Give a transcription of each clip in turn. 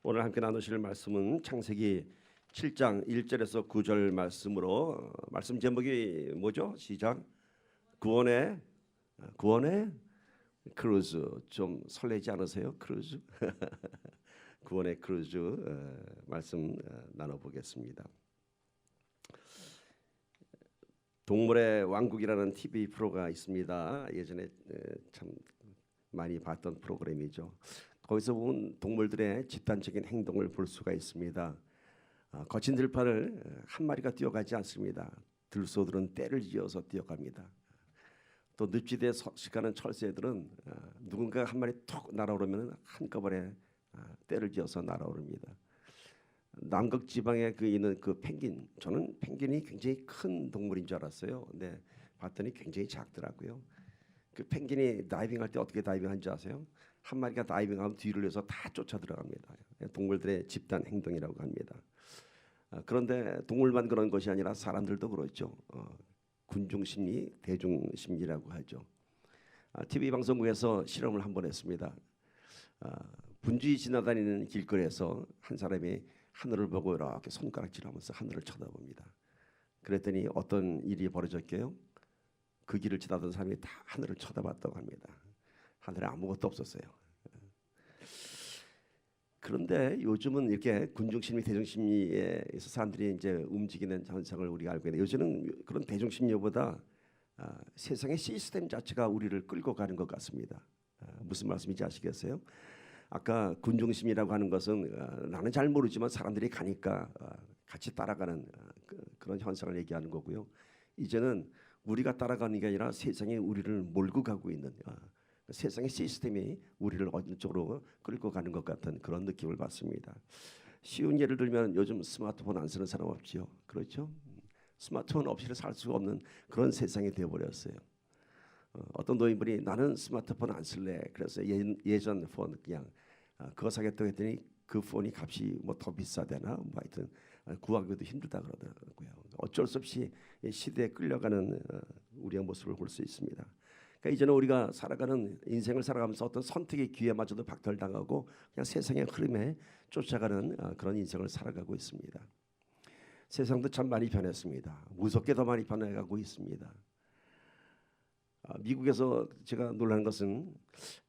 오늘 함께 나누실 말씀은 창세기 7장 1절에서 9절 말씀으로 말씀 제목이 뭐죠? 시작. 구원의 크루즈. 좀 설레지 않으세요? 크루즈. 구원의 크루즈 말씀 나눠보겠습니다. 동물의 왕국이라는 TV 프로가 있습니다. 예전에 참 많이 봤던 프로그램이죠. 거기서 본 동물들의 집단적인 행동을 볼 수가 있습니다. 거친 들판을 한 마리가 뛰어가지 않습니다. 들소들은 떼를 지어서 뛰어갑니다. 또 늪지대에 서식하는 철새들은 누군가 한 마리 툭 날아오르면 한꺼번에 떼를 지어서 날아오릅니다. 남극 지방에 있는 그 펭귄, 저는 펭귄이 굉장히 큰 동물인 줄 알았어요. 근데 봤더니 굉장히 작더라고요. 그 펭귄이 다이빙할 때 어떻게 다이빙하는지 아세요? 한 마리가 다이빙하면 뒤를 해서 다 쫓아 들어갑니다. 동물들의 집단 행동이라고 합니다. 그런데 동물만 그런 것이 아니라 사람들도 그렇죠. 군중심리, 대중심리라고 하죠. TV 방송국에서 실험을 한번 했습니다. 분주히 지나다니는 길거리에서 한 사람이 하늘을 보고 이렇게 손가락질하면서 하늘을 쳐다봅니다. 그랬더니 어떤 일이 벌어졌게요? 그 길을 지나던 사람이 다 하늘을 쳐다봤다고 합니다. 하늘에 아무것도 없었어요. 그런데 요즘은 이렇게 군중심리, 대중심리에서 사람들이 이제 움직이는 현상을 우리가 알고 있는데 요즘은 그런 대중심리보다 세상의 시스템 자체가 우리를 끌고 가는 것 같습니다. 무슨 말씀인지 아시겠어요? 아까 군중심리라고 하는 것은 나는 잘 모르지만 사람들이 가니까 같이 따라가는 그런 현상을 얘기하는 거고요. 이제는 우리가 따라가는 게 아니라 세상이 우리를 몰고 가고 있는 세상의 시스템이 우리를 어느 쪽으로 끌고 가는 것 같은 그런 느낌을 받습니다. 쉬운 예를 들면 요즘 스마트폰 안 쓰는 사람 없지요. 그렇죠? 스마트폰 없이는 살 수가 없는 그런 세상이 되어버렸어요. 어떤 노인분이 나는 스마트폰 안 쓸래. 그래서 예전 폰 그냥 그거 사겠다고 했더니 그 폰이 값이 뭐 더 비싸대나 뭐 하여튼 구하기도 힘들다 그러더라고요. 어쩔 수 없이 시대에 끌려가는 우리의 모습을 볼 수 있습니다. 그러니까 이제는 우리가 살아가는 인생을 살아가면서 어떤 선택의 기회마저도 박탈당하고 그냥 세상의 흐름에 쫓아가는 그런 인생을 살아가고 있습니다. 세상도 참 많이 변했습니다. 무섭게 더 많이 변해가고 있습니다. 미국에서 제가 놀라는 것은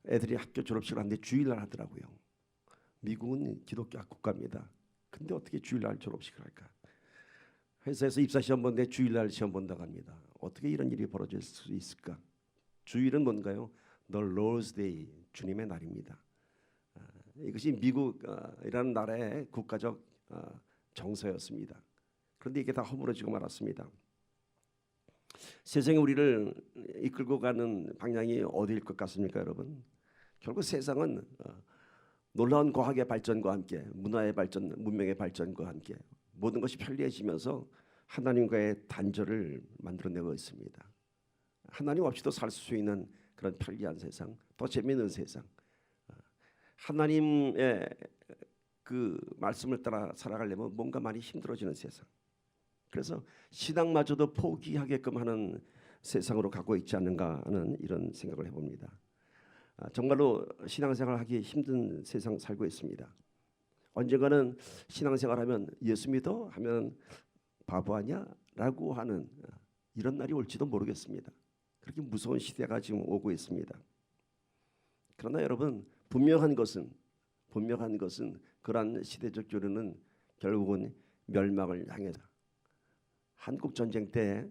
애들이 학교 졸업식을 하는데 주일날 하더라고요. 미국은 기독교 국가입니다. 근데 어떻게 주일날 졸업식을 할까? 회사에서 입사 시험 보는데 주일날 시험 본다고 합니다. 어떻게 이런 일이 벌어질 수 있을까? 주일은 뭔가요? The Lord's Day, 주님의 날입니다. 이것이 미국이라는 나라의 국가적 정서였습니다. 그런데 이게 다 허물어지고 말았습니다. 세상이 우리를 이끌고 가는 방향이 어디일 것 같습니까, 여러분? 결국 세상은 놀라운 과학의 발전과 함께 문화의 발전, 문명의 발전과 함께 모든 것이 편리해지면서 하나님과의 단절을 만들어내고 있습니다. 하나님 없이도 살 수 있는 그런 편리한 세상, 더 재미있는 세상, 하나님의 그 말씀을 따라 살아가려면 뭔가 많이 힘들어지는 세상. 그래서 신앙마저도 포기하게끔 하는 세상으로 가고 있지 않는가 하는 이런 생각을 해봅니다. 정말로 신앙생활 하기 힘든 세상 살고 있습니다. 언젠가는 신앙생활하면 예수 믿어? 하면 바보 아니야? 라고 하는 이런 날이 올지도 모르겠습니다. 그렇게 무서운 시대가 지금 오고 있습니다. 그러나 여러분 분명한 것은 그러한 시대적 조류는 결국은 멸망을 향해다. 한국 전쟁 때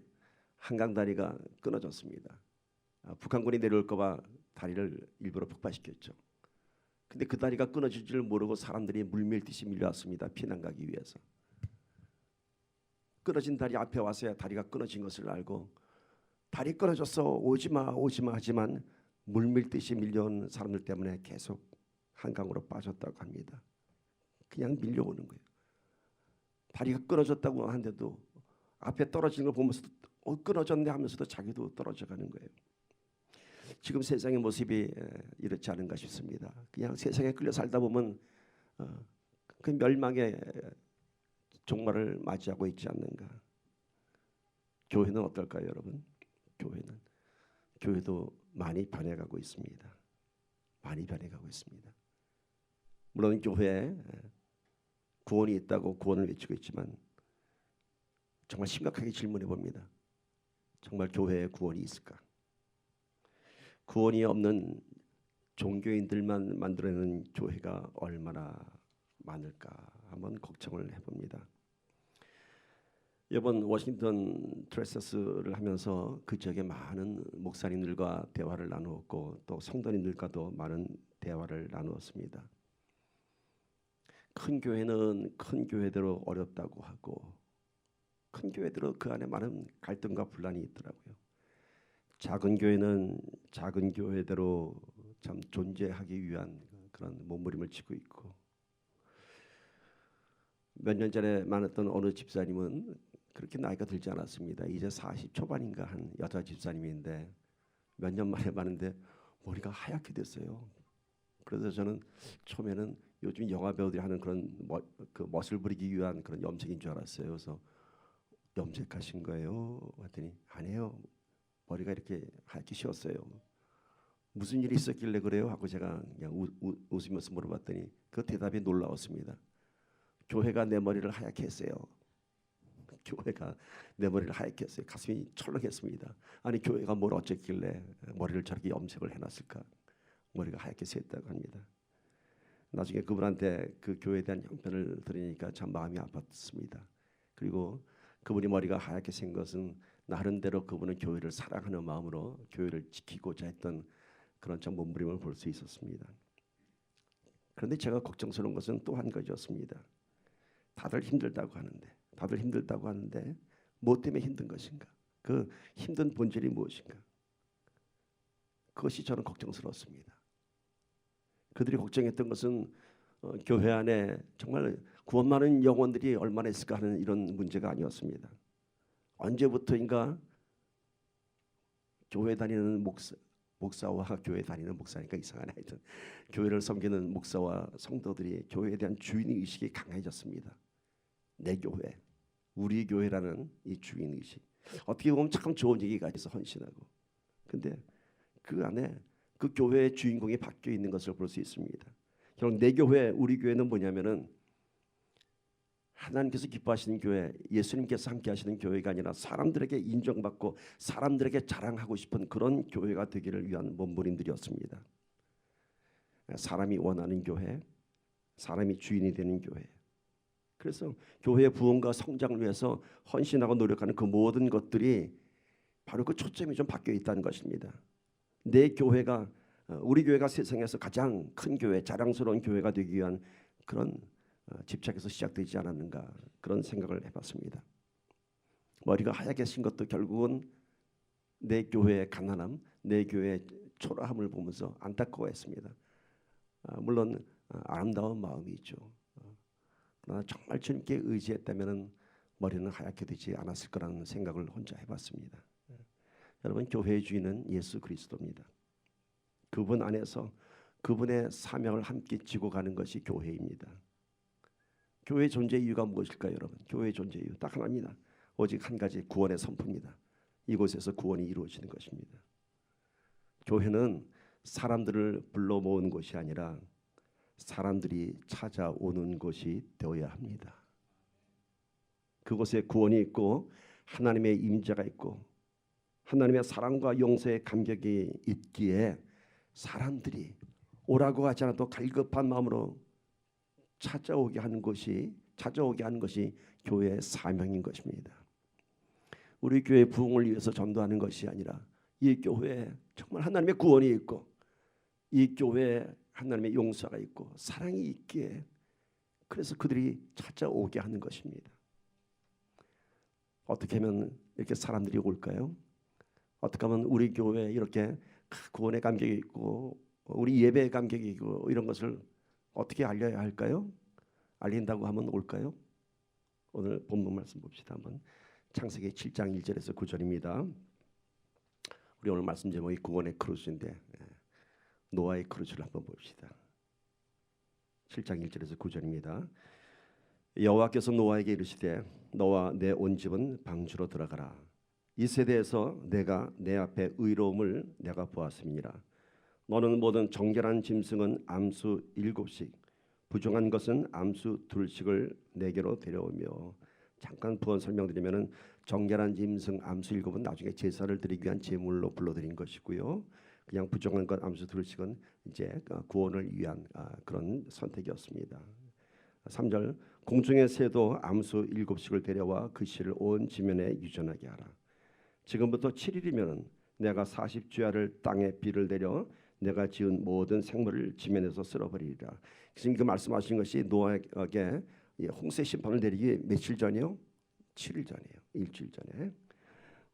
한강 다리가 끊어졌습니다. 북한군이 내려올까봐 다리를 일부러 폭파시켰죠. 근데 그 다리가 끊어질 줄 모르고 사람들이 물밀듯이 밀려왔습니다. 피난 가기 위해서. 끊어진 다리 앞에 와서야 다리가 끊어진 것을 알고 다리 끊어졌어 오지마 하지만 물밀듯이 밀려온 사람들 때문에 계속 한강으로 빠졌다고 합니다. 그냥 밀려오는 거예요. 다리가 끊어졌다고 하는데도 앞에 떨어지는 걸 보면서도 끊어졌네 하면서도 자기도 떨어져가는 거예요. 지금 세상의 모습이 이렇지 않은가 싶습니다. 그냥 세상에 끌려 살다 보면 그 멸망의 종말을 맞이하고 있지 않는가. 교회는 어떨까요, 여러분? 교회도 많이 변해가고 있습니다. 많이 변해가고 있습니다. 물론 교회에 구원이 있다고 구원을 외치고 있지만 정말 심각하게 질문해 봅니다. 정말 교회에 구원이 있을까? 구원이 없는 종교인들만 만들어내는 교회가 얼마나 많을까 한번 걱정을 해봅니다. 이번 워싱턴 트레서스를 하면서 그 지역에 많은 목사님들과 대화를 나누었고 또 성도님들과도 많은 대화를 나누었습니다. 큰 교회는 큰 교회대로 어렵다고 하고 큰 교회대로 그 안에 많은 갈등과 분란이 있더라고요. 작은 교회는 작은 교회대로 참 존재하기 위한 그런 몸부림을 치고 있고 몇 년 전에 만났던 어느 집사님은 그렇게 나이가 들지 않았습니다. 이제 40 초반인가 한 여자 집사님인데 몇 년 만에 봤는데 머리가 하얗게 됐어요. 그래서 저는 처음에는 요즘 영화 배우들이 하는 그런 그 멋을 부리기 위한 그런 염색인 줄 알았어요. 그래서 염색하신 거예요? 했더니 아니에요. 머리가 이렇게 하얗게 씌었어요. 무슨 일이 있었길래 그래요? 하고 제가 그냥 웃으면서 물어봤더니 그 대답이 놀라웠습니다. 교회가 내 머리를 하얗게 했어요. 교회가 내 머리를 하얗게 했어요. 가슴이 철렁했습니다. 아니 교회가 뭘 어쨌길래 머리를 저렇게 염색을 해놨을까? 머리가 하얗게 새었다고 합니다. 나중에 그분한테 그 교회에 대한 형편을 들으니까 참 마음이 아팠습니다. 그리고 그분이 머리가 하얗게 생 것은 나름대로 그분은 교회를 사랑하는 마음으로 교회를 지키고자 했던 그런 참 몸부림을 볼 수 있었습니다. 그런데 제가 걱정스러운 것은 또 한 가지였습니다. 다들 힘들다고 하는데 뭐 때문에 힘든 것인가? 그 힘든 본질이 무엇인가? 그것이 저는 걱정스러웠습니다. 그들이 걱정했던 것은 교회 안에 정말 구원 많은 영혼들이 얼마나 있을까 하는 이런 문제가 아니었습니다. 언제부터인가 교회 다니는 목사와 교회 다니는 목사니까 이상하네 하여튼 교회를 섬기는 목사와 성도들이 교회에 대한 주인의식이 강해졌습니다. 내 교회, 우리 교회라는 이 주인의식. 어떻게 보면 참 좋은 얘기가 있어 헌신하고. 근데 그 안에 그 교회의 주인공이 바뀌어 있는 것을 볼 수 있습니다. 결국 내 교회, 우리 교회는 뭐냐면은 하나님께서 기뻐하시는 교회, 예수님께서 함께 하시는 교회가 아니라 사람들에게 인정받고 사람들에게 자랑하고 싶은 그런 교회가 되기를 위한 몸부림들이었습니다. 사람이 원하는 교회, 사람이 주인이 되는 교회. 그래서 교회의 부흥과 성장을 위해서 헌신하고 노력하는 그 모든 것들이 바로 그 초점이 좀 바뀌어 있다는 것입니다. 내 교회가 우리 교회가 세상에서 가장 큰 교회, 자랑스러운 교회가 되기 위한 그런 집착에서 시작되지 않았는가 그런 생각을 해봤습니다. 머리가 하얗게 신 것도 결국은 내 교회의 가난함, 내 교회의 초라함을 보면서 안타까워했습니다. 물론 아름다운 마음이 있죠. 그러나 정말 주님께 의지했다면 머리는 하얗게 되지 않았을 거라는 생각을 혼자 해봤습니다. 여러분 교회의 주인은 예수 그리스도입니다. 그분 안에서 그분의 사명을 함께 지고 가는 것이 교회입니다. 교회의 존재 이유가 무엇일까요, 여러분? 교회의 존재 이유 딱 하나입니다. 오직 한 가지 구원의 선포입니다. 이곳에서 구원이 이루어지는 것입니다. 교회는 사람들을 불러 모으는 곳이 아니라 사람들이 찾아오는 곳이 되어야 합니다. 그곳에 구원이 있고 하나님의 임재가 있고 하나님의 사랑과 용서의 감격이 있기에 사람들이 오라고 하지 않아도 갈급한 마음으로 찾아오게 하는 것이 교회의 사명인 것입니다. 우리 교회 부흥을 위해서 전도하는 것이 아니라 이 교회에 정말 하나님의 구원이 있고 이 교회에 하나님의 용서가 있고 사랑이 있기에 그래서 그들이 찾아오게 하는 것입니다. 어떻게 하면 이렇게 사람들이 올까요? 어떻게 하면 우리 교회에 이렇게 구원의 감격이 있고 우리 예배의 감격이 있고 이런 것을 어떻게 알려야 할까요? 알린다고 하면 올까요? 오늘 본문 말씀 봅시다. 한번 창세기 7장 1절에서 9절입니다. 우리 오늘 말씀 제목이 구원의 크루즈인데 노아의 크루즈를 한번 봅시다. 7장 1절에서 9절입니다. 여호와께서 노아에게 이르시되 너와 내 온 집은 방주로 들어가라. 이 세대에서 내가 내 앞에 의로움을 내가 보았음이니라. 너는 모든 정결한 짐승은 암수 7씩 부정한 것은 암수 둘씩을 내게로 데려오며. 잠깐 부언 설명드리면은 정결한 짐승 암수 7은 나중에 제사를 드리기 위한 제물로 불러들인 것이고요. 그냥 부정한 것 암수 둘씩은 이제 구원을 위한 그런 선택이었습니다. 3절 공중의 새도 암수 7씩을 데려와 그 씨를 온 지면에 유전하게 하라. 지금부터 7일이면은 내가 40주야를 땅에 비를 내려 내가 지은 모든 생물을 지면에서 쓸어버리리라. 지금 그 말씀하신 것이 노아에게 홍수의 심판을 내리기 며칠 전이요? 7일 전이에요. 일주일 전에.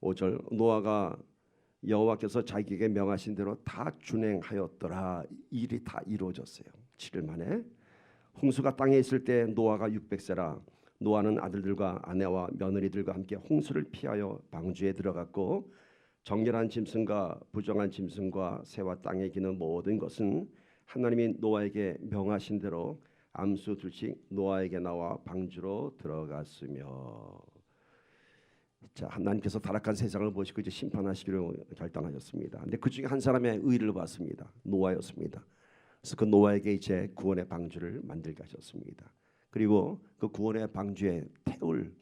5절 노아가 여호와께서 자기에게 명하신 대로 다 준행하였더라. 일이 다 이루어졌어요. 7일 만에. 홍수가 땅에 있을 때 노아가 600세라. 노아는 아들들과 아내와 며느리들과 함께 홍수를 피하여 방주에 들어갔고 정결한 짐승과 부정한 짐승과 새와 땅에 기는 모든 것은 하나님이 노아에게 명하신 대로 암수 둘씩 노아에게 나와 방주로 들어갔으며. 자, 하나님께서 타락한 세상을 보시고 이제 심판하시기로 결단하셨습니다. 근데 그 중에 한 사람의 의를 봤습니다. 노아였습니다. 그래서 그 노아에게 이제 구원의 방주를 만들게 하셨습니다. 그리고 그 구원의 방주에 태울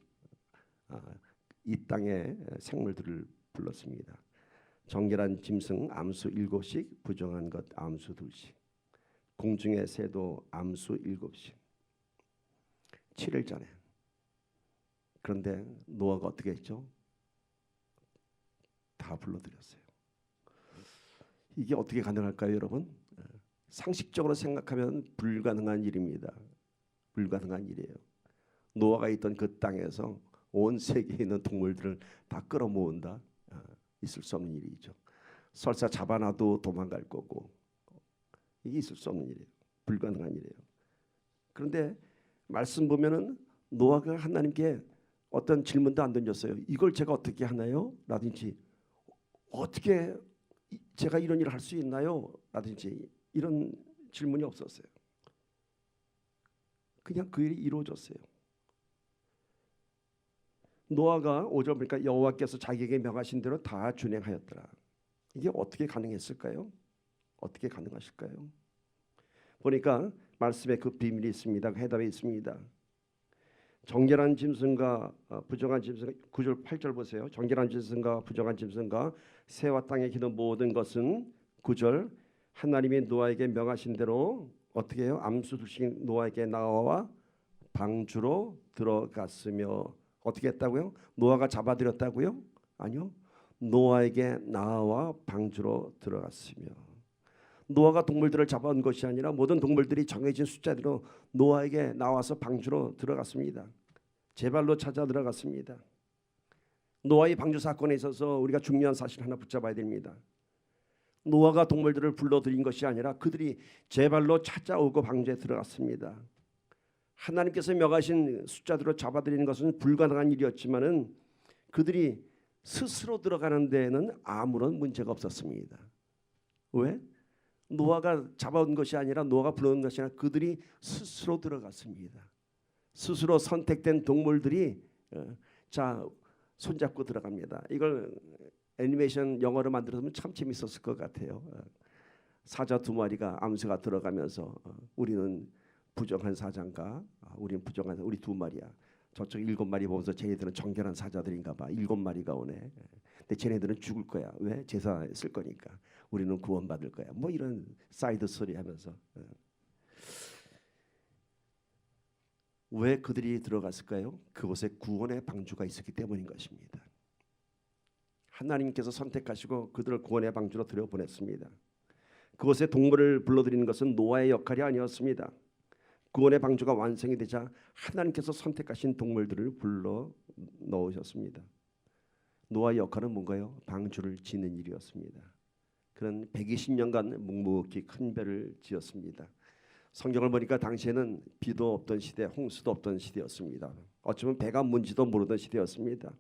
이 땅의 생물들을 불렀습니다. 정결한 짐승 암수 7씩, 부정한 것 암수 2씩, 공중의 새도 암수 7씩. 7일 전에. 그런데 노아가 어떻게 했죠? 다 불러들였어요. 이게 어떻게 가능할까요, 여러분? 상식적으로 생각하면 불가능한 일입니다. 불가능한 일이에요. 노아가 있던 그 땅에서 온 세계에 있는 동물들을 다 끌어모은다. 있을 수 없는 일이죠. 설사 잡아놔도 도망갈 거고 이게 있을 수 없는 일이에요. 불가능한 일이에요. 그런데 말씀 보면은 노아가 하나님께 어떤 질문도 안 던졌어요. 이걸 제가 어떻게 하나요? 라든지 어떻게 제가 이런 일을 할 수 있나요? 라든지 이런 질문이 없었어요. 그냥 그 일이 이루어졌어요. 노아가 5절 보니까 여호와께서 자기에게 명하신 대로 다 준행하였더라. 이게 어떻게 가능했을까요? 어떻게 가능하실까요? 보니까 말씀에 그 비밀이 있습니다. 그 해답이 있습니다. 정결한 짐승과 부정한 짐승 9절 8절 보세요. 정결한 짐승과 부정한 짐승과 새와 땅에 기는 모든 것은 9절 하나님이 노아에게 명하신 대로 어떻게 해요? 암수 둘씩 노아에게 나와 방주로 들어갔으며. 어떻게 했다고요? 노아가 잡아들였다고요? 아니요. 노아에게 나와 방주로 들어갔으며. 노아가 동물들을 잡아온 것이 아니라 모든 동물들이 정해진 숫자대로 노아에게 나와서 방주로 들어갔습니다. 제 발로 찾아 들어갔습니다. 노아의 방주 사건에 있어서 우리가 중요한 사실 하나 붙잡아야 됩니다. 노아가 동물들을 불러들인 것이 아니라 그들이 제 발로 찾아오고 방주에 들어갔습니다. 하나님께서 명하신 숫자대로 잡아들이는 것은 불가능한 일이었지만은 그들이 스스로 들어가는 데에는 아무런 문제가 없었습니다. 왜? 노아가 잡아온 것이 아니라 노아가 불러온 것이 아니라 그들이 스스로 들어갔습니다. 스스로 선택된 동물들이 자 손잡고 들어갑니다. 이걸 애니메이션 영어로 만들었으면 참 재밌었을 것 같아요. 사자 2마리가 암수가 들어가면서 우리는 부정한 사자인가? 우리는 부정한 우리 2마리야. 저쪽 7마리 보면서 쟤네들은 정결한 사자들인가 봐. 7마리가 오네. 근데 쟤네들은 죽을 거야. 왜? 제사 쓸 거니까. 우리는 구원받을 거야. 뭐 이런 사이드 스토리 하면서. 왜 그들이 들어갔을까요? 그곳에 구원의 방주가 있었기 때문인 것입니다. 하나님께서 선택하시고 그들을 구원의 방주로 들여보냈습니다. 그곳에 동물을 불러들이는 것은 노아의 역할이 아니었습니다. 구원의 방주가 완성이 되자 하나님께서 선택하신 동물들을 불러 넣으셨습니다. 노아의 역할은 뭔가요? 방주를 짓는 일이었습니다. 그런 120년간 묵묵히 큰 배를 지었습니다. 성경을 보니까 당시에는 비도 없던 시대, 홍수도 없던 시대였습니다. 어쩌면 배가 뭔지도 모르던 시대였습니다.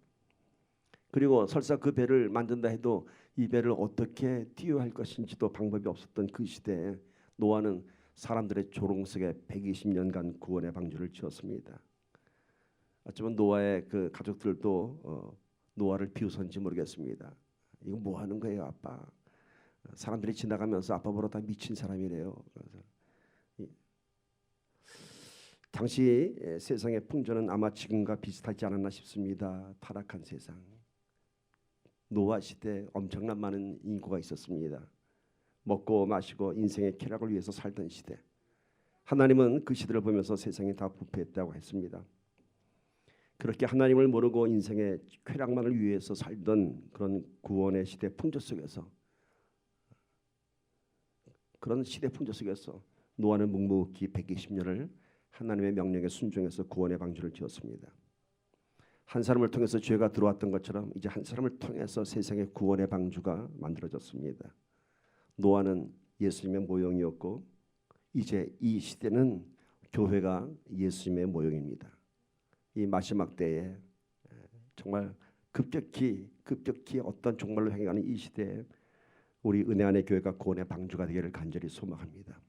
그리고 설사 그 배를 만든다 해도 이 배를 어떻게 띄워야 할 것인지도 방법이 없었던 그 시대에 노아는 사람들의 조롱 속에 120년간 구원의 방주를 지었습니다. 어쩌면 노아의 그 가족들도 노아를 비웃었는지 모르겠습니다. 이거 뭐 하는 거예요, 아빠? 사람들이 지나가면서 아빠 보러 다 미친 사람이래요. 당시 세상의 풍조는 아마 지금과 비슷하지 않았나 싶습니다. 타락한 세상. 노아 시대 엄청난 많은 인구가 있었습니다. 먹고 마시고 인생의 쾌락을 위해서 살던 시대. 하나님은 그 시대를 보면서 세상이 다 부패했다고 했습니다. 그렇게 하나님을 모르고 인생의 쾌락만을 위해서 살던 그런 구원의 시대 풍조 속에서, 그런 시대 풍조 속에서 노아는 묵묵히 120년을 하나님의 명령에 순종해서 구원의 방주를 지었습니다. 한 사람을 통해서 죄가 들어왔던 것처럼 이제 한 사람을 통해서 세상의 구원의 방주가 만들어졌습니다. 노아는 예수님의 모형이었고 이제 이 시대는 교회가 예수님의 모형입니다. 이 마지막 때에 정말 급격히 어떤 종말로 향해가는 이 시대에 우리 은혜 안의 교회가 구원의 방주가 되기를 간절히 소망합니다.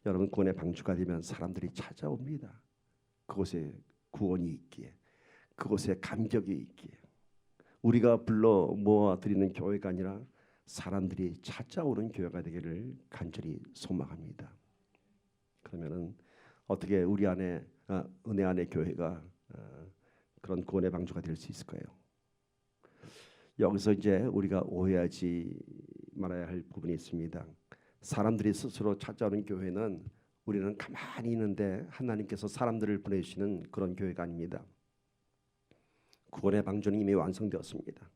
여러분, 구원의 방주가 되면 사람들이 찾아옵니다. 그곳에 구원이 있기에, 그곳에 감격이 있기에. 우리가 불러 모아 드리는 교회가 아니라 사람들이 찾아오는 교회가 되기를 간절히 소망합니다. 그러면은 어떻게 우리 안에 은혜 안의 교회가 그런 구원의 방주가 될 수 있을까요? 여기서 이제 우리가 오해하지 말아야 할 부분이 있습니다. 사람들이 스스로 찾아오는 교회는 우리는 가만히 있는데 하나님께서 사람들을 보내시는 그런 교회가 아닙니다. 구원의 방주는 이미 완성되었습니다.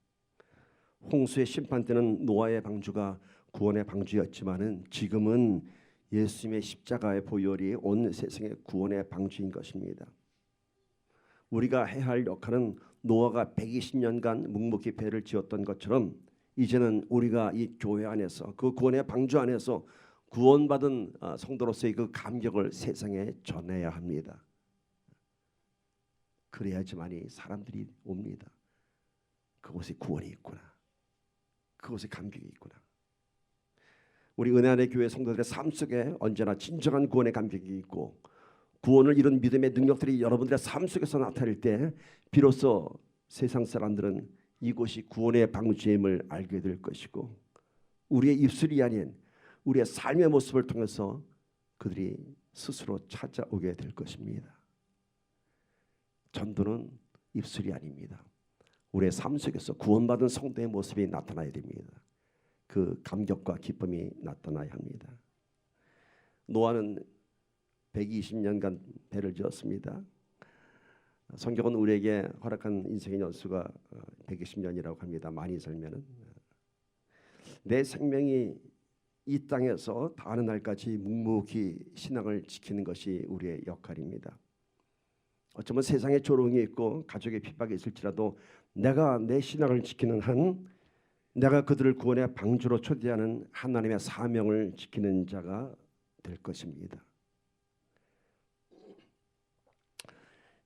홍수의 심판 때는 노아의 방주가 구원의 방주였지만은 지금은 예수님의 십자가의 보혈이 온 세상의 구원의 방주인 것입니다. 우리가 해야 할 역할은 노아가 120년간 묵묵히 배를 지었던 것처럼 이제는 우리가 이 교회 안에서 그 구원의 방주 안에서 구원받은 성도로서의 그 감격을 세상에 전해야 합니다. 그래야지만이 사람들이 옵니다. 그곳에 구원이 있구나. 그곳에 감격이 있구나. 우리 은혜 안의 교회 성도들의 삶 속에 언제나 진정한 구원의 감격이 있고 구원을 이룬 믿음의 능력들이 여러분들의 삶 속에서 나타날 때 비로소 세상 사람들은 이곳이 구원의 방주임을 알게 될 것이고 우리의 입술이 아닌 우리의 삶의 모습을 통해서 그들이 스스로 찾아오게 될 것입니다. 전도는 입술이 아닙니다. 우리의 삶 속에서 구원받은 성도의 모습이 나타나야 됩니다. 그 감격과 기쁨이 나타나야 합니다. 노아는 120년간 배를 지었습니다. 성경은 우리에게 허락한 인생의 연수가 120년이라고 합니다. 많이 살면은 내 생명이 이 땅에서 다하는 날까지 묵묵히 신앙을 지키는 것이 우리의 역할입니다. 어쩌면 세상에 조롱이 있고 가족의 핍박이 있을지라도 내가 내 신앙을 지키는 한 내가 그들을 구원의 방주로 초대하는 하나님의 사명을 지키는 자가 될 것입니다.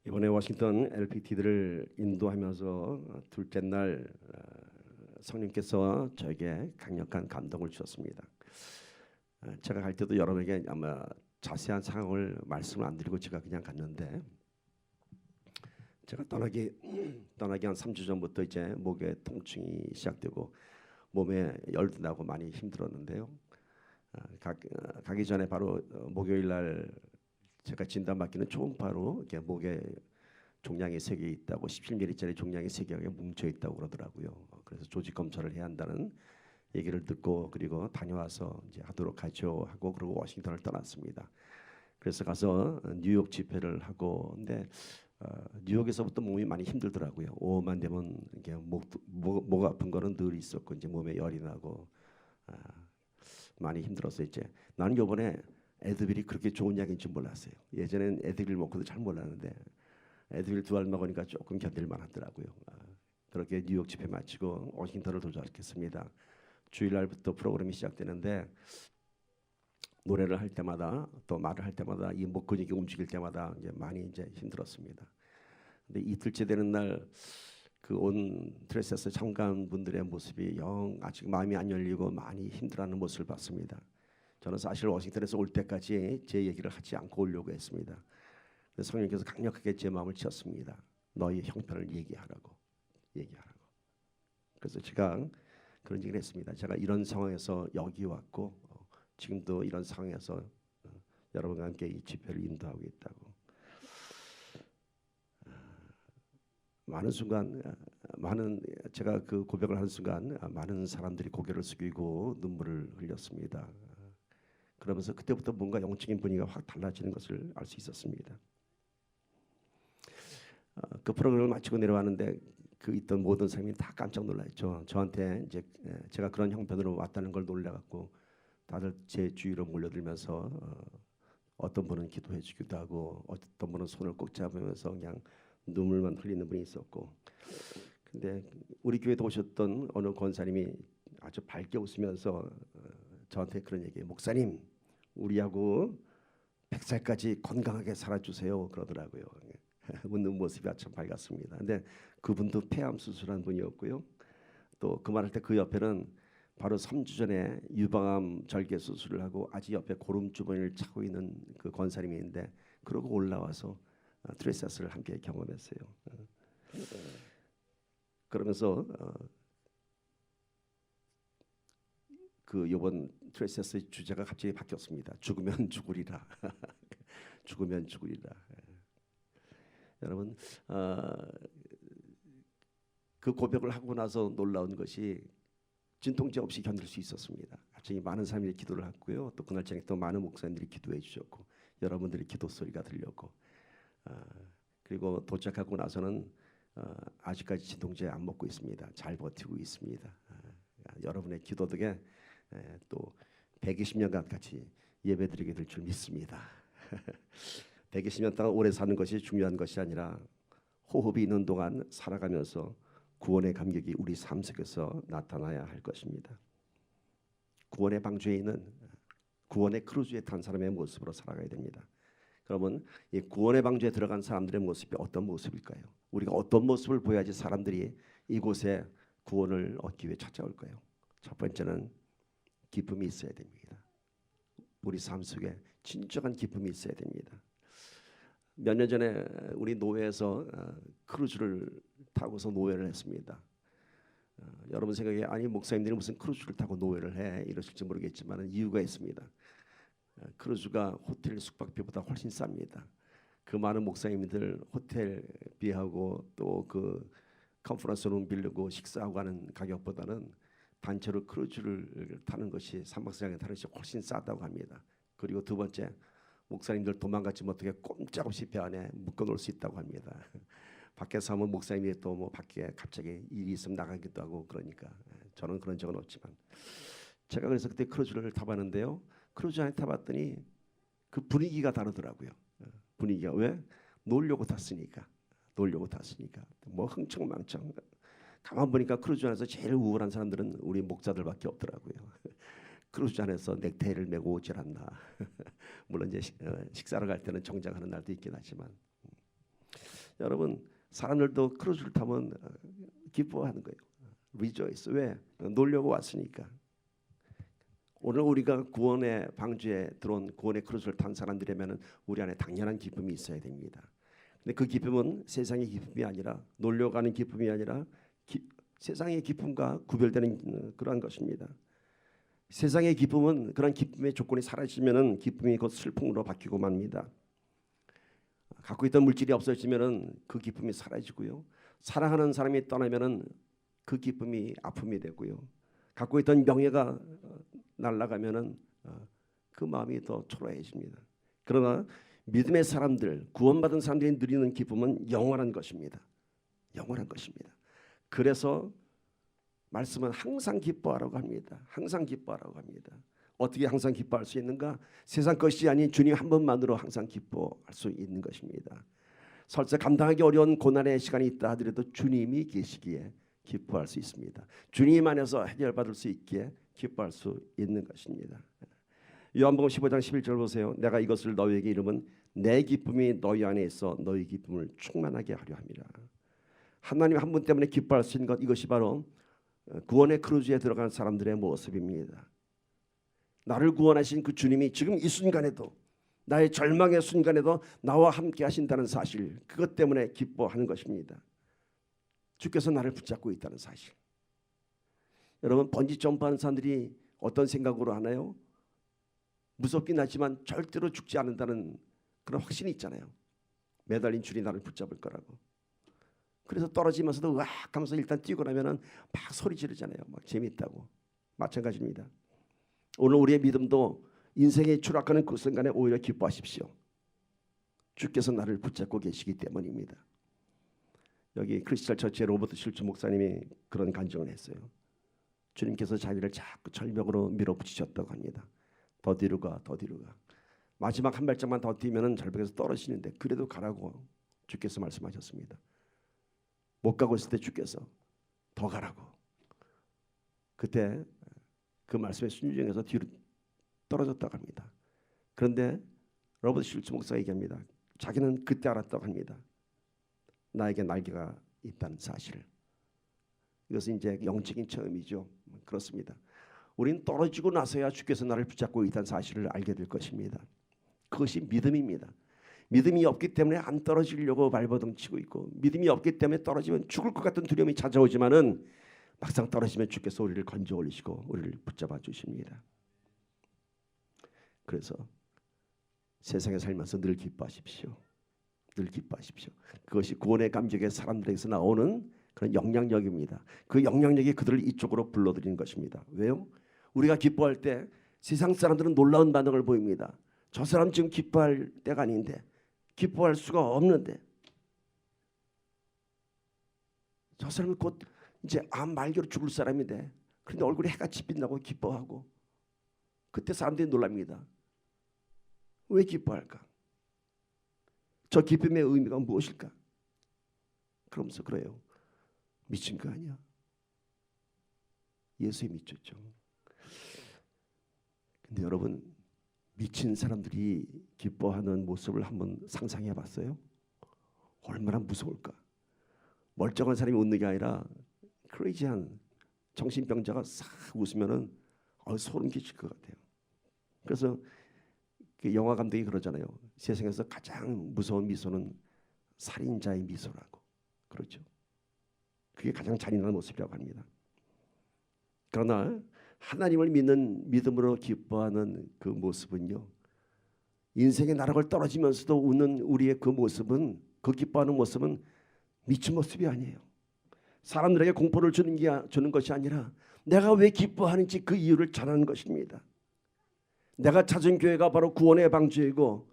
이번에 워싱턴 LPT들을 인도하면서 둘째 날 성령께서 저에게 강력한 감동을 주셨습니다. 제가 갈 때도 여러분에게 아마 자세한 상황을 말씀을 안 드리고 제가 그냥 갔는데 제가 떠나기 한 3주 전부터 이제 목에 통증이 시작되고 몸에 열도 나고 많이 힘들었는데요. 가기 전에 바로 목요일 날 제가 진단받기는 초음파로 이렇게 목에 종양이 3개 있다고 17mm짜리 종양이 3개가 뭉쳐 있다고 그러더라고요. 그래서 조직 검사를 해야 한다는 얘기를 듣고 그리고 다녀와서 이제 하도록 하죠 하고 그리고 워싱턴을 떠났습니다. 그래서 가서 뉴욕 집회를 하고 근데 뉴욕에서부터 몸이 많이 힘들더라고요. 오후만 되면 이게 목 아픈 거는 늘 있었고 이제 몸에 열이 나고 많이 힘들었어요. 이제 나는 이번에 에드빌이 그렇게 좋은 약인 줄 몰랐어요. 예전엔 에드빌 먹고도 잘 몰랐는데 에드빌 2알 먹으니까 조금 견딜만 하더라고요. 그렇게 뉴욕 집회 마치고 워싱턴을 도착했습니다. 주일날부터 프로그램이 시작되는데 노래를 할 때마다 또 말을 할 때마다 이 목 근육이 움직일 때마다 이제 많이 이제 힘들었습니다. 근데 이틀째 되는 날 그 온 트레스에서 참가한 분들의 모습이 영 아직 마음이 안 열리고 많이 힘들어하는 모습을 봤습니다. 저는 사실 워싱턴에서 올 때까지 제 얘기를 하지 않고 오려고 했습니다. 성령께서 강력하게 제 마음을 치었습니다. 너희 형편을 얘기하라고. 그래서 제가 그런 얘기를 했습니다. 제가 이런 상황에서 여기 왔고 지금도 이런 상황에서 여러분과 함께 이 집회를 인도하고 있다고. 제가 그 고백을 하는 순간 많은 사람들이 고개를 숙이고 눈물을 흘렸습니다. 그러면서 그때부터 뭔가 영적인 분위기가 확 달라지는 것을 알 수 있었습니다. 그 프로그램을 마치고 내려왔는데 그 있던 모든 사람이 다 깜짝 놀랐죠. 저한테 이제 제가 그런 형편으로 왔다는 걸 놀라갖고 다들 제 주위로 몰려들면서 어떤 분은 기도해 주기도 하고 어떤 분은 손을 꼭 잡으면서 그냥 눈물만 흘리는 분이 있었고, 근데 우리 교회도 오셨던 어느 권사님이 아주 밝게 웃으면서 저한테 그런 얘기예요. 목사님, 우리하고 100살까지 건강하게 살아주세요 그러더라고요. 웃는 모습이 아주 밝았습니다. 근데 그분도 폐암 수술한 분이었고요. 또 그 말할 때 그 옆에는 바로 3주 전에 유방암 절개 수술을 하고 아직 옆에 고름 주머니를 차고 있는 그 권사님이 있는데, 그러고 올라와서 트레사스를 함께 경험했어요. 그러면서 그 이번 트레사스의 주제가 갑자기 바뀌었습니다. 죽으면 죽으리라. 죽으면 죽으리라. 여러분, 그 고백을 하고 나서 놀라운 것이 진통제 없이 견딜 수 있었습니다. 갑자기 많은 사람들이 기도를 했고요. 또 그날 저녁에 또 많은 목사님들이 기도해 주셨고 여러분들의 기도 소리가 들렸고, 그리고 도착하고 나서는 아직까지 진통제 안 먹고 있습니다. 잘 버티고 있습니다. 여러분의 기도 덕에 또 120년간 같이 예배드리게 될 줄 믿습니다. 120년 동안 오래 사는 것이 중요한 것이 아니라 호흡이 있는 동안 살아가면서 구원의 감격이 우리 삶 속에서 나타나야 할 것입니다. 구원의 방주에 있는 구원의 크루즈에 탄 사람의 모습으로 살아가야 됩니다. 그러면 이 구원의 방주에 들어간 사람들의 모습이 어떤 모습일까요? 우리가 어떤 모습을 보여야지 사람들이 이곳에 구원을 얻기 위해 찾아올까요? 첫 번째는 기쁨이 있어야 됩니다. 우리 삶 속에 진정한 기쁨이 있어야 됩니다. 몇 년 전에 우리 노회에서 크루즈를 타고서 노회를 했습니다. 여러분 생각에 아니 목사님들이 무슨 크루즈를 타고 노회를 해 이러실지 모르겠지만 이유가 있습니다. 크루즈가 호텔 숙박비보다 훨씬 쌉니다. 그 많은 목사님들 호텔비하고 또 그 컨퍼런스룸 빌리고 식사하고 하는 가격보다는 단체로 크루즈를 타는 것이 3박 4일에 타는 것이 훨씬 싸다고 합니다. 그리고 두 번째, 목사님들 도망가지 못하게 꼼짝없이 배 안에 묶어놓을 수 있다고 합니다. 밖에서 하면 목사님이 또 뭐 밖에 갑자기 일이 있으면 나가기도 하고 그러니까 저는 그런 적은 없지만 제가 그래서 그때 크루즈를 타봤는데요. 크루즈 안에 타봤더니 그 분위기가 다르더라고요. 분위기가 왜? 놀려고 탔으니까. 뭐 흥청망청. 가만 보니까 크루즈 안에서 제일 우울한 사람들은 우리 목사들밖에 없더라고요. 크루즈 안에서 넥타이를 메고 오질 않나. 물론 이제 식사를 갈 때는 정장하는 날도 있긴 하지만 여러분 사람들도 크루즈를 타면 기뻐하는 거예요. Rejoice. 왜? 놀려고 왔으니까. 오늘 우리가 구원의 방주에 들어온 구원의 크루즈를 탄 사람들이면 우리 안에 당연한 기쁨이 있어야 됩니다. 근데 그 기쁨은 세상의 기쁨이 아니라 놀려가는 기쁨이 아니라 세상의 기쁨과 구별되는 그러한 것입니다. 세상의 기쁨은 그런 기쁨의 조건이 사라지면은 기쁨이 곧 슬픔으로 바뀌고 맙니다. 갖고 있던 물질이 없어지면은 그 기쁨이 사라지고요. 사랑하는 사람이 떠나면은 그 기쁨이 아픔이 되고요. 갖고 있던 명예가 날아가면은 그 마음이 더 초라해집니다. 그러나 믿음의 사람들, 구원받은 사람들이 누리는 기쁨은 영원한 것입니다. 영원한 것입니다. 그래서 말씀은 항상 기뻐하라고 합니다. 항상 기뻐하라고 합니다. 어떻게 항상 기뻐할 수 있는가? 세상 것이 아닌 주님 한 분만으로 항상 기뻐할 수 있는 것입니다. 설사 감당하기 어려운 고난의 시간이 있다 하더라도 주님이 계시기에 기뻐할 수 있습니다. 주님 안에서 해결받을 수 있기에 기뻐할 수 있는 것입니다. 요한복음 15장 11절 보세요. 내가 이것을 너희에게 이름은 내 기쁨이 너희 안에 있어 너희 기쁨을 충만하게 하려 함이라. 하나님 한 분 때문에 기뻐할 수 있는 것, 이것이 바로 구원의 크루즈에 들어간 사람들의 모습입니다. 나를 구원하신 그 주님이 지금 이 순간에도 나의 절망의 순간에도 나와 함께 하신다는 사실, 그것 때문에 기뻐하는 것입니다. 주께서 나를 붙잡고 있다는 사실. 여러분 번지 점프하는 사람들이 어떤 생각으로 하나요? 무섭긴 하지만 절대로 죽지 않는다는 그런 확신이 있잖아요. 매달린 줄이 나를 붙잡을 거라고. 그래서 떨어지면서도 으악 하면서 일단 뛰고 나면은 막 소리 지르잖아요. 막 재밌다고. 마찬가지입니다. 오늘 우리의 믿음도 인생에 추락하는 그 순간에 오히려 기뻐하십시오. 주께서 나를 붙잡고 계시기 때문입니다. 여기 크리스탈 처치의 로버트 실주 목사님이 그런 간증을 했어요. 주님께서 자기를 자꾸 절벽으로 밀어붙이셨다고 합니다. 더 뒤로 가, 더 뒤로 가. 마지막 한 발짝만 더 뛰면은 절벽에서 떨어지는데 그래도 가라고 주께서 말씀하셨습니다. 못 가고 있을 때 주께서 더 가라고. 그때 그 말씀에 순종해서 뒤로 떨어졌다고 합니다. 그런데 로버트 실주 목사가 얘기합니다. 자기는 그때 알았다고 합니다. 나에게 날개가 있다는 사실을. 이것은 이제 영적인 체험이죠. 그렇습니다. 우리는 떨어지고 나서야 주께서 나를 붙잡고 있다는 사실을 알게 될 것입니다. 그것이 믿음입니다. 믿음이 없기 때문에 안 떨어지려고 발버둥 치고 있고, 믿음이 없기 때문에 떨어지면 죽을 것 같은 두려움이 찾아오지만은 막상 떨어지면 주께서 우리를 건져 올리시고 우리를 붙잡아 주십니다. 그래서 세상에 살면서 늘 기뻐하십시오. 늘 기뻐하십시오. 그것이 구원의 감격의 사람들에게서 나오는 그런 영향력입니다. 그 영향력이 그들을 이쪽으로 불러들이는 것입니다. 왜요? 우리가 기뻐할 때 세상 사람들은 놀라운 반응을 보입니다. 저 사람 지금 기뻐할 때가 아닌데, 기뻐할 수가 없는데, 저 사람은 곧 이제 암 말기로 죽을 사람인데, 그런데 얼굴에 해가 빛나고 기뻐하고, 그때 사람들이 놀랍니다. 왜 기뻐할까? 저 기쁨의 의미가 무엇일까? 그러면서 그래요. 미친 거 아니야? 예수에 미쳤죠. 근데 여러분, 미친 사람들이 기뻐하는 모습을 한번 상상해 봤어요? 얼마나 무서울까? 멀쩡한 사람이 웃는 게 아니라 크레이지한 정신병자가 싹 웃으면은 소름 끼칠 것 같아요. 그래서 그 영화 감독이 그러잖아요. 세상에서 가장 무서운 미소는 살인자의 미소라고. 그렇죠. 그게 가장 잔인한 모습이라고 합니다. 그러나 하나님을 믿는 믿음으로 기뻐하는 그 모습은요, 인생의 나락을 떨어지면서도 웃는 우리의 그 모습은, 그 기뻐하는 모습은 미친 모습이 아니에요. 사람들에게 공포를 주는 것이 아니라 내가 왜 기뻐하는지 그 이유를 전하는 것입니다. 내가 찾은 교회가 바로 구원의 방주이고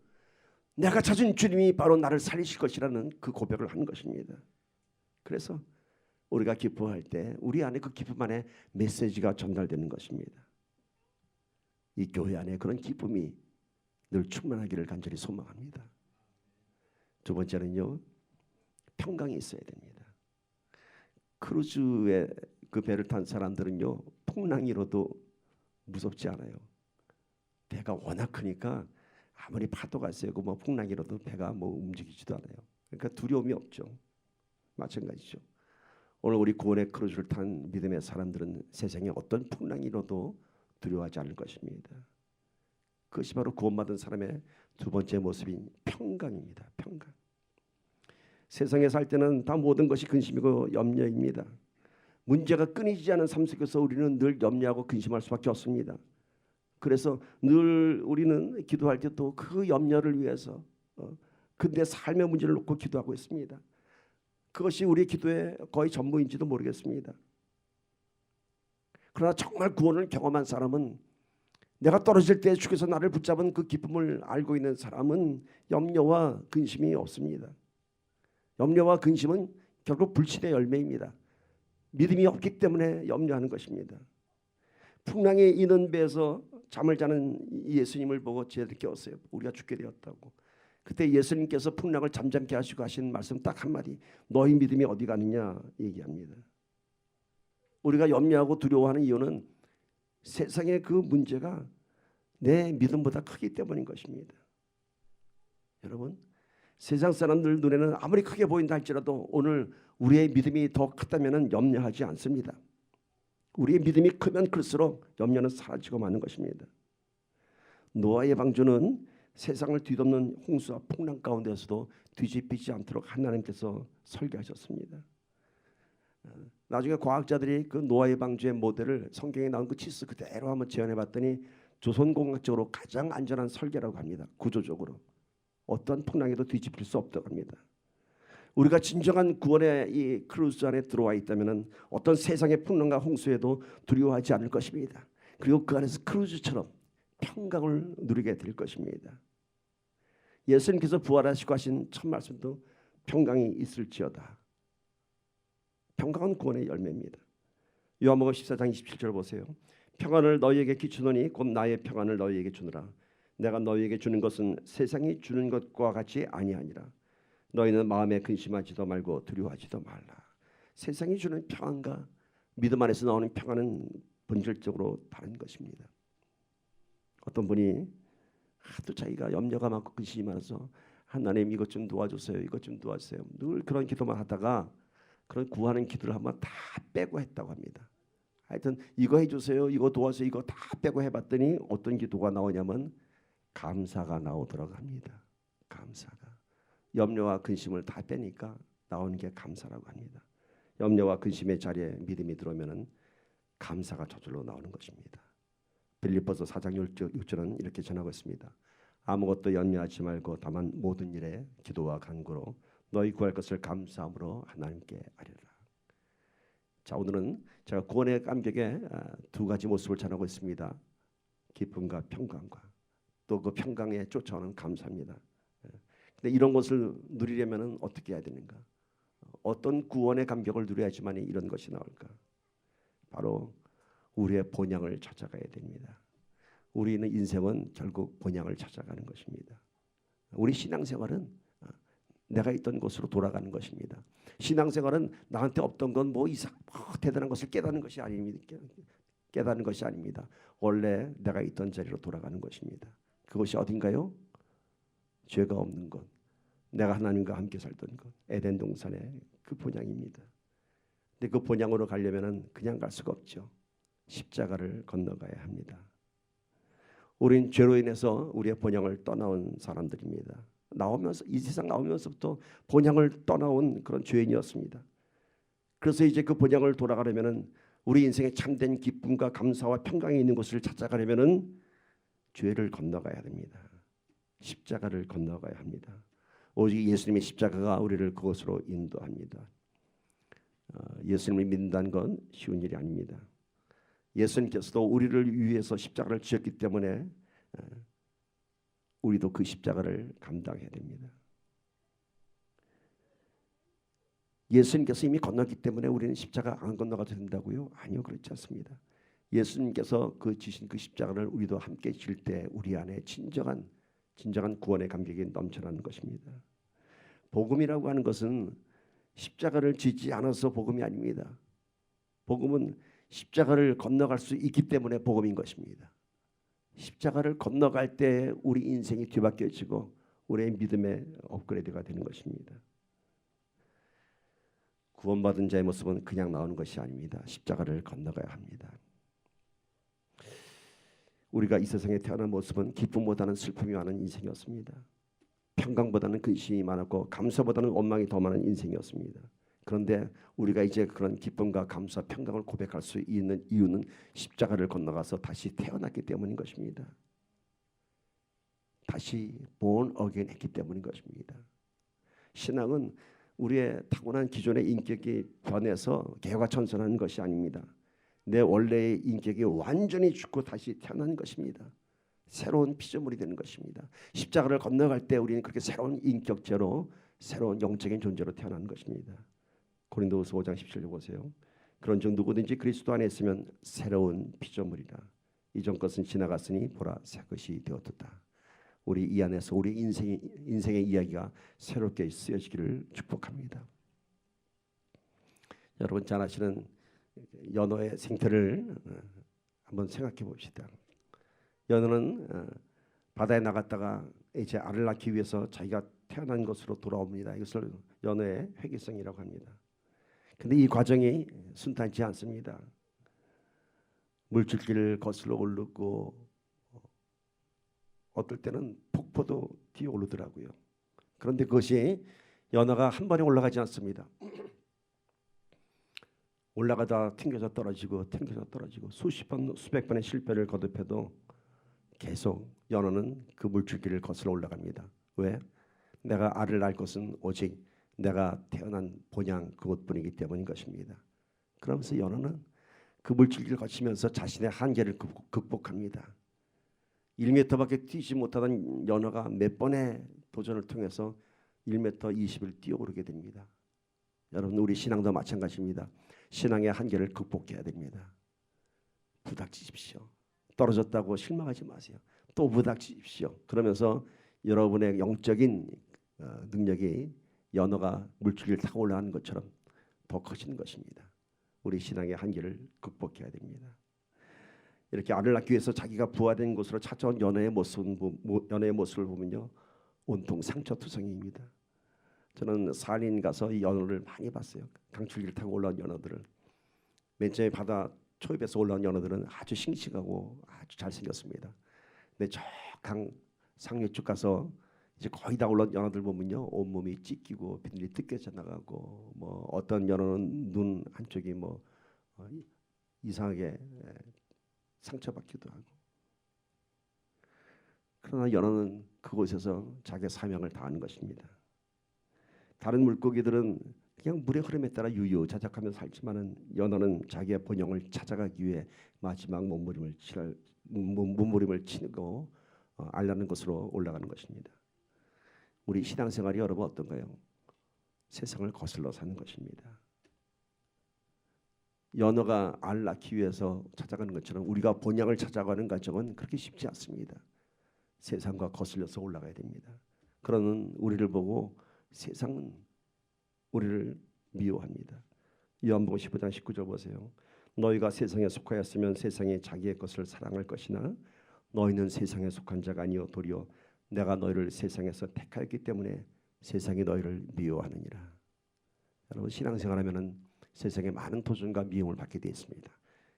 내가 찾은 주님이 바로 나를 살리실 것이라는 그 고백을 하는 것입니다. 그래서 우리가 기뻐할 때 우리 안에 그 기쁨 안에 메시지가 전달되는 것입니다. 이 교회 안에 그런 기쁨이 늘 충만하기를 간절히 소망합니다. 두 번째는요, 평강이 있어야 됩니다. 크루즈에 그 배를 탄 사람들은요, 풍랑이로도 무섭지 않아요. 배가 워낙 크니까 아무리 파도가 세고 뭐 풍랑이라도 배가 뭐 움직이지도 않아요. 그러니까 두려움이 없죠. 마찬가지죠. 오늘 우리 구원의 크루즈를 탄 믿음의 사람들은 세상에 어떤 풍랑이라도 두려워하지 않을 것입니다. 그것이 바로 구원받은 사람의 두 번째 모습인 평강입니다. 평강. 세상에 살 때는 다 모든 것이 근심이고 염려입니다. 문제가 끊이지 않은 삶 속에서 우리는 늘 염려하고 근심할 수밖에 없습니다. 그래서 늘 우리는 기도할 때 또 그 염려를 위해서 내 삶의 문제를 놓고 기도하고 있습니다. 그것이 우리 기도의 거의 전부인지도 모르겠습니다. 그러나 정말 구원을 경험한 사람은, 내가 떨어질 때 주께서 나를 붙잡은 그 기쁨을 알고 있는 사람은 염려와 근심이 없습니다. 염려와 근심은 결국 불신의 열매입니다. 믿음이 없기 때문에 염려하는 것입니다. 풍랑에 이는 배에서 잠을 자는 예수님을 보고 제자들이 깨웠어요. 우리가 죽게 되었다고. 그때 예수님께서 풍랑을 잠잠케 하시고 하신 말씀 딱 한마디, 너희 믿음이 어디 가느냐 얘기합니다. 우리가 염려하고 두려워하는 이유는 세상의 그 문제가 내 믿음보다 크기 때문인 것입니다. 여러분, 세상 사람들 눈에는 아무리 크게 보인다 할지라도 오늘 우리의 믿음이 더 크다면 염려하지 않습니다. 우리의 믿음이 크면 클수록 염려는 사라지고 마는 것입니다. 노아의 방주는 세상을 뒤덮는 홍수와 풍랑 가운데서도 뒤집히지 않도록 하나님께서 설계하셨습니다. 나중에 과학자들이 그 노아의 방주의 모델을 성경에 나온 그 치수 그대로 한번 재현해 봤더니 조선공학적으로 가장 안전한 설계라고 합니다. 구조적으로 어떤 풍랑에도 뒤집힐 수 없다고 합니다. 우리가 진정한 구원의 이 크루즈 안에 들어와 있다면 어떤 세상의 풍랑과 홍수에도 두려워하지 않을 것입니다. 그리고 그 안에서 크루즈처럼 평강을 누리게 될 것입니다. 예수님께서 부활하시고 하신 첫 말씀도 평강이 있을지어다. 평강은 구원의 열매입니다. 요한복음 14장 27절 보세요. 평안을 너희에게 끼치노니 곧 나의 평안을 너희에게 주노라. 내가 너희에게 주는 것은 세상이 주는 것과 같이 아니하니라. 너희는 마음에 근심하지도 말고 두려워하지도 말라. 세상이 주는 평안과 믿음 안에서 나오는 평안은 본질적으로 다른 것입니다. 어떤 분이 하도 자기가 염려가 많고 근심이 많아서 하나님 이것 좀 도와주세요. 이것 좀 도와주세요. 늘 그런 기도만 하다가 그런 구하는 기도를 한번 다 빼고 했다고 합니다. 하여튼 이거 해주세요. 이거 도와주세요. 이거 다 빼고 해봤더니 어떤 기도가 나오냐면 감사가 나오더라고 합니다. 감사가. 염려와 근심을 다 빼니까 나오는 게 감사라고 합니다. 염려와 근심의 자리에 믿음이 들어오면은 감사가 저절로 나오는 것입니다. 빌립보서 4장 6절은 이렇게 전하고 있습니다. 아무것도 염려하지 말고 다만 모든 일에 기도와 간구로 너희 구할 것을 감사함으로 하나님께 아뢰라. 자, 오늘은 제가 구원의 감격의 두 가지 모습을 전하고 있습니다. 기쁨과 평강과 또 그 평강에 쫓아오는 감사입니다. 근데 이런 것을 누리려면 어떻게 해야 되는가? 어떤 구원의 감격을 누려야지만 이런 것이 나올까? 바로 우리의 본향을 찾아가야 됩니다. 우리는 인생은 결국 본향을 찾아가는 것입니다. 우리 신앙생활은 내가 있던 곳으로 돌아가는 것입니다. 신앙생활은 나한테 없던 건 뭐 대단한 것을 깨닫는 것이 아닙니다. 깨닫는 것이 아닙니다. 원래 내가 있던 자리로 돌아가는 것입니다. 그것이 어딘가요? 죄가 없는 것, 내가 하나님과 함께 살던 것, 에덴 동산의 그 본향입니다. 근데 그 본향으로 가려면은 그냥 갈 수가 없죠. 십자가를 건너가야 합니다. 우린 죄로 인해서 우리의 본향을 떠나온 사람들입니다. 나오면서 이 세상 나오면서부터 본향을 떠나온 그런 죄인이었습니다. 그래서 이제 그 본향을 돌아가려면은 우리 인생에 참된 기쁨과 감사와 평강이 있는 곳을 찾아가려면은 죄를 건너가야 됩니다. 십자가를 건너가야 합니다. 오직 예수님의 십자가가 우리를 그곳으로 인도합니다. 예수님을 믿는다는 건 쉬운 일이 아닙니다. 예수님께서도 우리를 위해서 십자가를 지었기 때문에 우리도 그 십자가를 감당해야 됩니다. 예수님께서 이미 건넜기 때문에 우리는 십자가 안 건너가도 된다고요? 아니요, 그렇지 않습니다. 예수님께서 그 지신 그 십자가를 우리도 함께 질 때 우리 안에 진정한 구원의 감격이 넘쳐나는 것입니다. 복음이라고 하는 것은 십자가를 지지 않아서 복음이 아닙니다. 복음은 십자가를 건너갈 수 있기 때문에 복음인 것입니다. 십자가를 건너갈 때 우리 인생이 뒤바뀌어지고 우리의 믿음의 업그레이드가 되는 것입니다. 구원받은 자의 모습은 그냥 나오는 것이 아닙니다. 십자가를 건너가야 합니다. 우리가 이 세상에 태어난 모습은 기쁨보다는 슬픔이 많은 인생이었습니다. 평강보다는 근심이 많았고 감사보다는 원망이 더 많은 인생이었습니다. 그런데 우리가 이제 그런 기쁨과 감사, 평강을 고백할 수 있는 이유는 십자가를 건너가서 다시 태어났기 때문인 것입니다. 다시 born again 했기 때문인 것입니다. 신앙은 우리의 타고난 기존의 인격이 변해서 개화천선하는 것이 아닙니다. 내 원래의 인격이 완전히 죽고 다시 태어나는 것입니다. 새로운 피조물이 되는 것입니다. 십자가를 건너갈 때 우리는 그렇게 새로운 인격체로 새로운 영적인 존재로 태어나는 것입니다. 고린도후서 5장 17절 보세요. 그런즉 누구든지 그리스도 안에 있으면 새로운 피조물이라. 이전 것은 지나갔으니 보라 새 것이 되었다. 우리 이 안에서 우리 인생의 이야기가 새롭게 쓰여지기를 축복합니다. 여러분 잘 아시는 연어의 생태를 한번 생각해 봅시다. 연어는 바다에 나갔다가 이제 알을 낳기 위해서 자기가 태어난 것으로 돌아옵니다. 이것을 연어의 회귀성이라고 합니다. 근데 이 과정이 순탄치 않습니다. 물줄기를 거슬러 오르고 어떨 때는 폭포도 뛰어 오르더라고요. 그런데 그것이 연어가 한 번에 올라가지 않습니다. 올라가다 튕겨져 떨어지고 수십 번 수백 번의 실패를 거듭해도 계속 연어는 그 물줄기를 거슬러 올라갑니다. 왜? 내가 알을 낳을 것은 오직 내가 태어난 본향 그것뿐이기 때문인 것입니다. 그러면서 연어는 그 물줄기를 거치면서 자신의 한계를 극복합니다. 1m밖에 뛰지 못하던 연어가 몇 번의 도전을 통해서 1m 20을 뛰어오르게 됩니다. 여러분, 우리 신앙도 마찬가지입니다. 신앙의 한계를 극복해야 됩니다. 부닥치십시오. 떨어졌다고 실망하지 마세요. 또 부닥치십시오. 그러면서 여러분의 영적인 능력이 연어가 물줄기를 타고 올라가는 것처럼 더 커지는 것입니다. 우리 신앙의 한계를 극복해야 됩니다. 이렇게 알을 낳기 위해서 자기가 부화된 곳으로 찾아온 연어의 모습을 보면요, 온통 상처투성이입니다. 저는 산인 가서 이 연어를 많이 봤어요. 강줄기를 타고 올라온 연어들을. 맨 처음에 바다 초입에서 올라온 연어들은 아주 싱싱하고 아주 잘생겼습니다. 근데 저 강 상류 쪽 가서 이제 거의 다 올라온 연어들 보면요, 온몸이 찢기고 비늘이 뜯겨져 나가고, 뭐 어떤 연어는 눈 한쪽이 뭐 이상하게 상처받기도 하고. 그러나 연어는 그곳에서 자기의 사명을 다하는 것입니다. 다른 물고기들은 그냥 물의 흐름에 따라 유유자적하면서 살지만은 연어는 자기의 본영을 찾아가기 위해 마지막 몸부림을 치고 알라는 것으로 올라가는 것입니다. 우리 신앙생활이 여러분 어떤가요? 세상을 거슬러 사는 것입니다. 연어가 알 낳기 위해서 찾아가는 것처럼 우리가 본향을 찾아가는 과정은 그렇게 쉽지 않습니다. 세상과 거슬려서 올라가야 됩니다. 그러는 우리를 보고 세상은 우리를 미워합니다. 요한복음 15장 19절 보세요. 너희가 세상에 속하였으면 세상이 자기의 것을 사랑할 것이나 너희는 세상에 속한 자가 아니요 도리어 내가 너희를 세상에서 택하였기 때문에 세상이 너희를 미워하느니라. 여러분, 신앙생활하면은 세상에 많은 도전과 미움을 받게 되어 있습니다.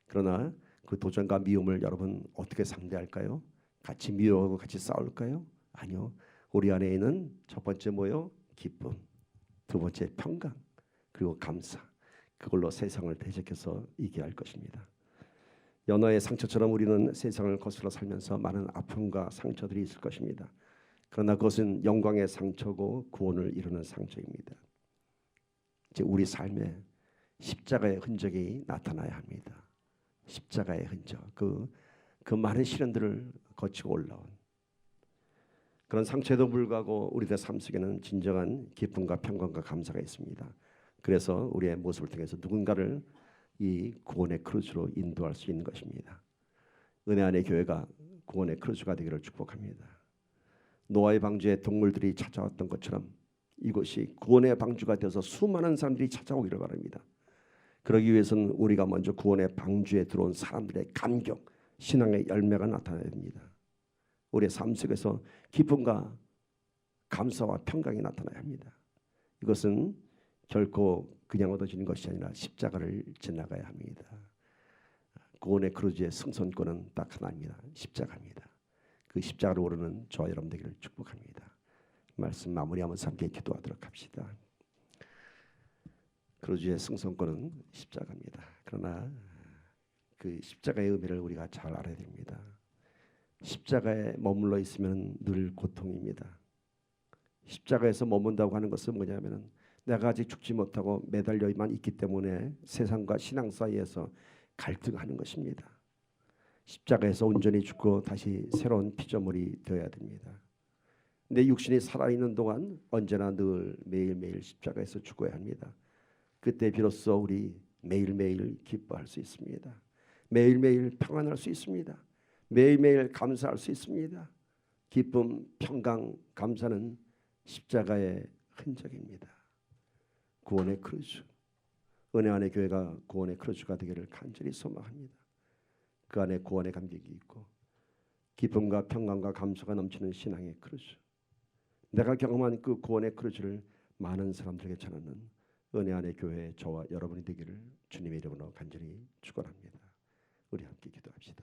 그러나 그 도전과 미움을 여러분 어떻게 상대할까요? 같이 미워하고 같이 싸울까요? 아니요. 우리 안에 있는 첫 번째 뭐요? 기쁨. 두 번째 평강. 그리고 감사. 그걸로 세상을 대적해서 이겨야 할 것입니다. 연어의 상처처럼 우리는 세상을 거슬러 살면서 많은 아픔과 상처들이 있을 것입니다. 그러나 그것은 영광의 상처고 구원을 이루는 상처입니다. 이제 우리 삶에 십자가의 흔적이 나타나야 합니다. 십자가의 흔적, 그 많은 시련들을 거치고 올라온 그런 상처에도 불구하고 우리들 삶 속에는 진정한 기쁨과 평강과 감사가 있습니다. 그래서 우리의 모습을 통해서 누군가를 이 구원의 크루즈로 인도할 수 있는 것입니다. 은혜 안의 교회가 구원의 크루즈가 되기를 축복합니다. 노아의 방주에 동물들이 찾아왔던 것처럼 이곳이 구원의 방주가 되어서 수많은 사람들이 찾아오기를 바랍니다. 그러기 위해서는 우리가 먼저 구원의 방주에 들어온 사람들의 감격, 신앙의 열매가 나타나야 됩니다. 우리의 삶 속에서 기쁨과 감사와 평강이 나타나야 합니다. 이것은 결코 그냥 얻어지는 것이 아니라 십자가를 지나가야 합니다. 구원의 크루즈의 승선권은 딱 하나입니다. 십자가입니다. 그 십자가를 오르는 저와 여러분 되기를 축복합니다. 말씀 마무리하면서 함께 기도하도록 합시다. 크루즈의 승선권은 십자가입니다. 그러나 그 십자가의 의미를 우리가 잘 알아야 됩니다. 십자가에 머물러 있으면 늘 고통입니다. 십자가에서 머문다고 하는 것은 뭐냐면은 내가 아직 죽지 못하고 매달려만 있기 때문에 세상과 신앙 사이에서 갈등하는 것입니다. 십자가에서 온전히 죽고 다시 새로운 피조물이 되어야 됩니다. 내 육신이 살아있는 동안 언제나 늘 매일매일 십자가에서 죽어야 합니다. 그때 비로소 우리 매일매일 기뻐할 수 있습니다. 매일매일 평안할 수 있습니다. 매일매일 감사할 수 있습니다. 기쁨, 평강, 감사는 십자가의 흔적입니다. 구원의 크루즈, 은혜 안의 교회가 구원의 크루즈가 되기를 간절히 소망합니다. 그 안에 구원의 감격이 있고 기쁨과 평강과 감사가 넘치는 신앙의 크루즈, 내가 경험한 그 구원의 크루즈를 많은 사람들에게 전하는 은혜 안의 교회 저와 여러분이 되기를 주님의 이름으로 간절히 축원합니다. 우리 함께 기도합시다.